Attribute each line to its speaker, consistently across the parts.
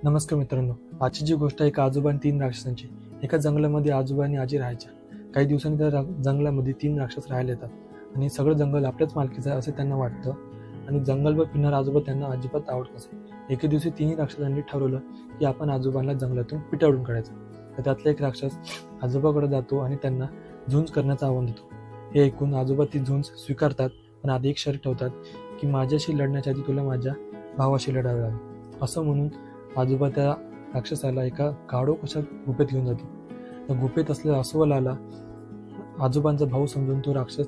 Speaker 1: नमस्कार मित्रांनो, आजची जी गोष्ट आहे एका आजोबा आणि 3 राक्षसांची. एका जंगलामध्ये आजोबा आणि आजी राहायच्या. काही दिवसांनी त्या जंगलामध्ये 3 राक्षस राहायला येतात आणि सगळं जंगल आपल्याच मालकीचं आहे असं त्यांना वाटतं आणि जंगलभर फिरणारा आजोबा त्यांना अजिबात आवडत नसे. एके दिवशी तिन्ही राक्षसांनी ठरवलं की आपण आजोबांना जंगलातून पिटाळून काढायचं. तर त्यातला एक राक्षस आजोबाकडे जातो आणि त्यांना झुंज करण्याचं आव्हान देतो. हे ऐकून आजोबा ती झुंज स्वीकारतात, पण आधी एक शर्त ठेवतात की माझ्याशी लढण्याच्या आधी तुला माझ्या भावाशी लढावे लागेल. असं म्हणून आजोबा त्या राक्षसाला एका काळोखाच्या गुफेत घेऊन जातो. त्या गुफेत असलेल्या अस्वलाला आजोबांचा भाऊ समजून तो राक्षस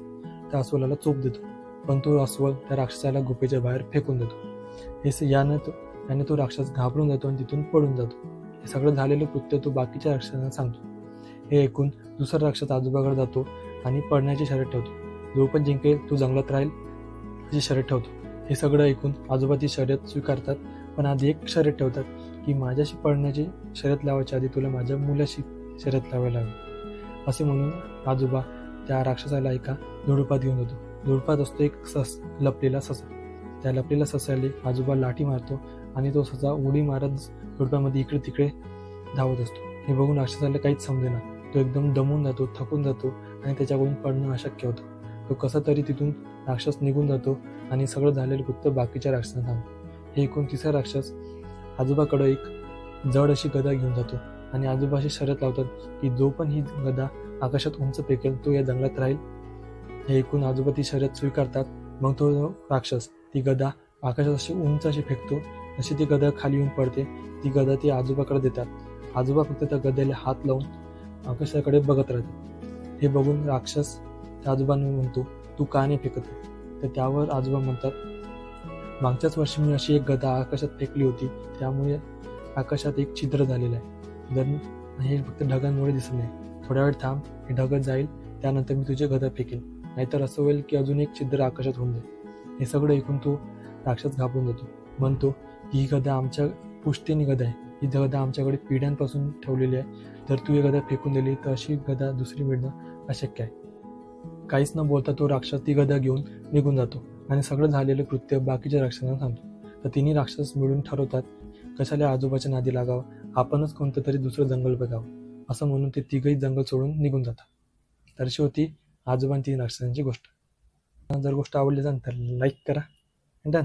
Speaker 1: त्या अस्वलाला चोप देतो, पण तो अस्वल त्या राक्षसाला गुफेच्या बाहेर फेकून देतो. याने तो राक्षस घाबरून जातो आणि तिथून पळून जातो. हे सगळं झालेलं कृत्य तो बाकीच्या राक्षसांना सांगतो. हे ऐकून दुसरा राक्षस आजोबाकडे जातो आणि पळण्याची शर्यत ठेवतो. जो पण जिंकेल तो जंगलात राहील अशी शर्यत ठेवतो. हे सगळं ऐकून आजोबा ती शर्यत स्वीकारतात, पण आधी एक शर्यत ठेवतात की माझ्याशी पळण्याची शर्यत लावायच्या आधी तुला माझ्या मुलाशी शर्यत लावायला लागेल. असे म्हणून आजोबा त्या राक्षसाला एका झुडुपात घेऊन जातो. झुडुपात असतो एक लपलेला ससा. त्या लपलेल्या सस्याला आजोबा लाठी मारतो आणि तो ससा उडी मारत झुडपामध्ये इकडे तिकडे धावत असतो. हे बघून राक्षसाला काहीच समजेना. तो एकदम दमून जातो, थकून जातो आणि त्याच्याकडून पळणं अशक्य होतं. तो कसा तरी तिथून राक्षस निघून जातो आणि सगळं झालेलं कृत्य बाकीच्या राक्षसांना सांगतो. हे ऐकून तिसरा राक्षस आजोबाकडे एक जड अशी गदा घेऊन जातो आणि आजोबाशी शर्यत लावतात की जो पण ही गदा आकाशात उंच फेकेल तो या जंगलात राहील. हे ऐकून आजोबा ती शर्यत स्वीकारतात. मग तो राक्षस ती गदा आकाशात अशी उंच अशी फेकतो. अशी ती गदा खाली येऊन पडते. ती गदा ती आजोबाकडे देतात. आजोबा फक्त त्या गद्याला हात लावून आकाशाकडे बघत राहतात. हे बघून राक्षस त्या आजोबांना म्हणतो, तू का नाही फेकत? तर त्यावर आजोबा म्हणतात, मागच्याच वर्षी मी अशी एक गदा आकाशात फेकली होती, त्यामुळे आकाशात एक छिद्र झालेलं आहे. जर हे फक्त ढगांमुळे दिसत नाही. थोड्या वेळ थांब, हे ढगत जाईल, त्यानंतर मी तुझी गदा फेकेन. नाहीतर असं होईल की अजून एक छिद्र आकाशात होऊन जाईल. हे सगळं ऐकून तो राक्षस घाबरून जातो. म्हणतो की ही गदा आमच्या पुश्तैनी गदा आहे. ही गदा आमच्याकडे पिढ्यांपासून ठेवलेली आहे. जर तू ही गदा फेकून दिली तर अशी गदा दुसरी मिळणं अशक्य आहे. काहीच न बोलता तो राक्षस ती गदा घेऊन निघून जातो आणि सगळं झालेलं कृत्य बाकीच्या राक्षसांना सांगतो. तर तिन्ही राक्षस मिळून ठरवतात कशाला आजोबाच्या नादी लागावं, आपणच कोणतं तरी दुसरं जंगल बघावं. असं म्हणून ते तिघही जंगल सोडून निघून जातात. तर अशी होती आजोबा आणि 3 राक्षसांची गोष्ट. जर गोष्ट आवडली असेल तर लाईक करा. डन.